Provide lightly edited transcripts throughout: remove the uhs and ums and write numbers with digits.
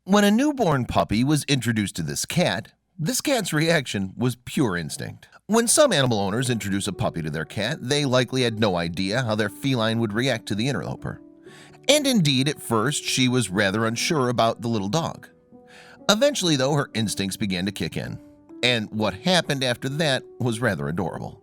When a newborn puppy was introduced to this cat's reaction was pure instinct. When some animal owners introduce a puppy to their cat, they likely had no idea how their feline would react to the interloper. And indeed, at first, she was rather unsure about the little dog. Eventually, though, her instincts began to kick in. And what happened after that was rather adorable.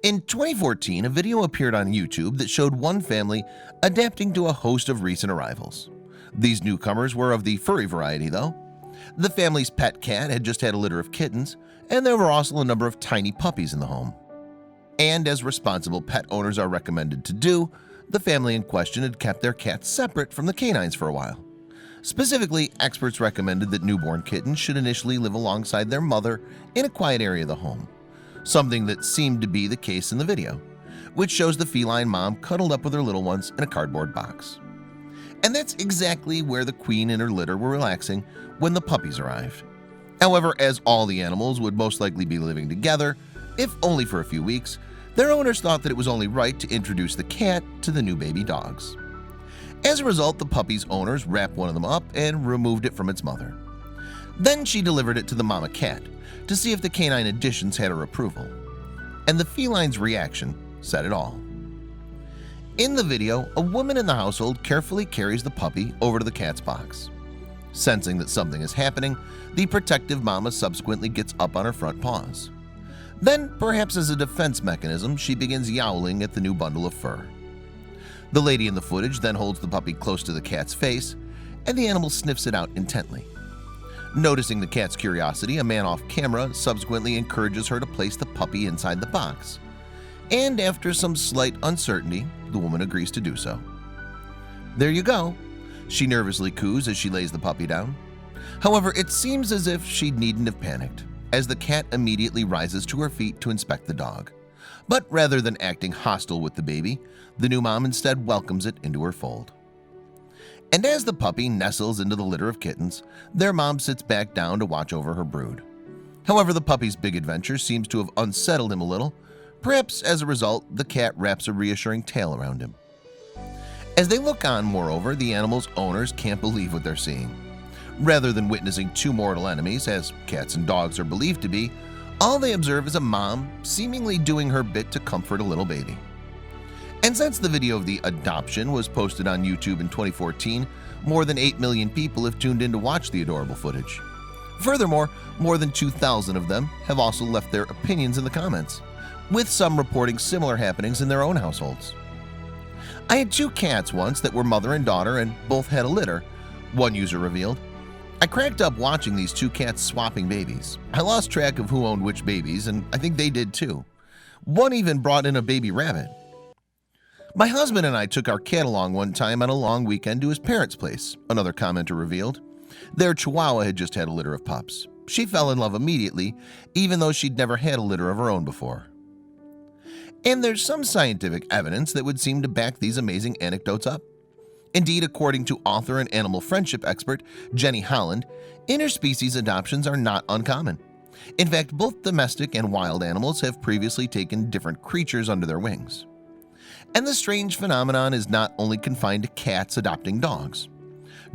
In 2014, a video appeared on YouTube that showed one family adapting to a host of recent arrivals. These newcomers were of the furry variety, though. The family's pet cat had just had a litter of kittens, and there were also a number of tiny puppies in the home. And as responsible pet owners are recommended to do, the family in question had kept their cats separate from the canines for a while. Specifically, experts recommended that newborn kittens should initially live alongside their mother in a quiet area of the home, something that seemed to be the case in the video, which shows the feline mom cuddled up with her little ones in a cardboard box. And that's exactly where the queen and her litter were relaxing when the puppies arrived. However, as all the animals would most likely be living together, if only for a few weeks, their owners thought that it was only right to introduce the cat to the new baby dogs. As a result, the puppy's owners wrapped one of them up and removed it from its mother. Then she delivered it to the mama cat to see if the canine additions had her approval. And the feline's reaction said it all. In the video, a woman in the household carefully carries the puppy over to the cat's box. Sensing that something is happening, the protective mama subsequently gets up on her front paws. Then, perhaps as a defense mechanism, she begins yowling at the new bundle of fur. The lady in the footage then holds the puppy close to the cat's face, and the animal sniffs it out intently. Noticing the cat's curiosity, a man off camera subsequently encourages her to place the puppy inside the box. And after some slight uncertainty, the woman agrees to do so. There you go, she nervously coos as she lays the puppy down. However, it seems as if she needn't have panicked, as the cat immediately rises to her feet to inspect the dog. But rather than acting hostile with the baby, the new mom instead welcomes it into her fold. And as the puppy nestles into the litter of kittens, their mom sits back down to watch over her brood. However, the puppy's big adventure seems to have unsettled him a little. Perhaps as a result, the cat wraps a reassuring tail around him. As they look on, moreover, the animal's owners can't believe what they're seeing. Rather than witnessing two mortal enemies, as cats and dogs are believed to be, all they observe is a mom seemingly doing her bit to comfort a little baby. And since the video of the adoption was posted on YouTube in 2014, more than 8 million people have tuned in to watch the adorable footage. Furthermore, more than 2,000 of them have also left their opinions in the comments, with some reporting similar happenings in their own households. I had 2 cats once that were mother and daughter and both had a litter, one user revealed. I cracked up watching these 2 cats swapping babies. I lost track of who owned which babies, and I think they did too. One even brought in a baby rabbit. My husband and I took our cat along one time on a long weekend to his parents' place, another commenter revealed. Their chihuahua had just had a litter of pups. She fell in love immediately, even though she'd never had a litter of her own before. And there's some scientific evidence that would seem to back these amazing anecdotes up. Indeed, according to author and animal friendship expert Jenny Holland, interspecies adoptions are not uncommon. In fact, both domestic and wild animals have previously taken different creatures under their wings. And the strange phenomenon is not only confined to cats adopting dogs.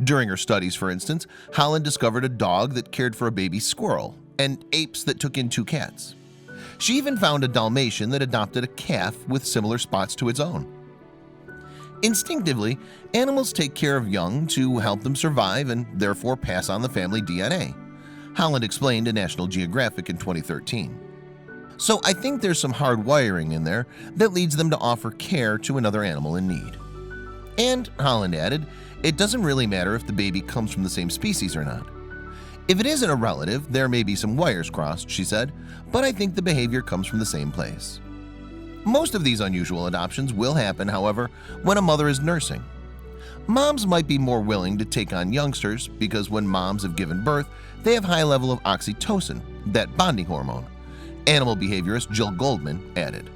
During her studies, for instance, Holland discovered a dog that cared for a baby squirrel and apes that took in 2 cats. She even found a Dalmatian that adopted a calf with similar spots to its own. Instinctively, animals take care of young to help them survive and therefore pass on the family DNA, Holland explained to National Geographic in 2013. So I think there's some hard wiring in there that leads them to offer care to another animal in need. And, Holland added, it doesn't really matter if the baby comes from the same species or not. If it isn't a relative, there may be some wires crossed, she said, but I think the behavior comes from the same place. Most of these unusual adoptions will happen, however, when a mother is nursing. Moms might be more willing to take on youngsters because when moms have given birth, they have high level of oxytocin, that bonding hormone, animal behaviorist Jill Goldman added.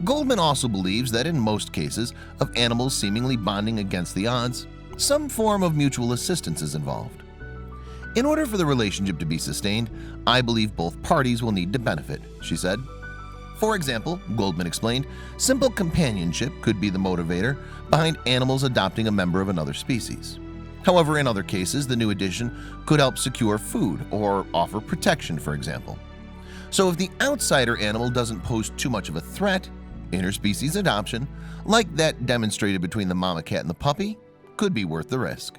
Goldman also believes that in most cases of animals seemingly bonding against the odds, some form of mutual assistance is involved. In order for the relationship to be sustained, I believe both parties will need to benefit, she said. For example, Goldman explained, simple companionship could be the motivator behind animals adopting a member of another species. However, in other cases, the new addition could help secure food or offer protection, for example. So if the outsider animal doesn't pose too much of a threat, interspecies adoption, like that demonstrated between the mama cat and the puppy, could be worth the risk.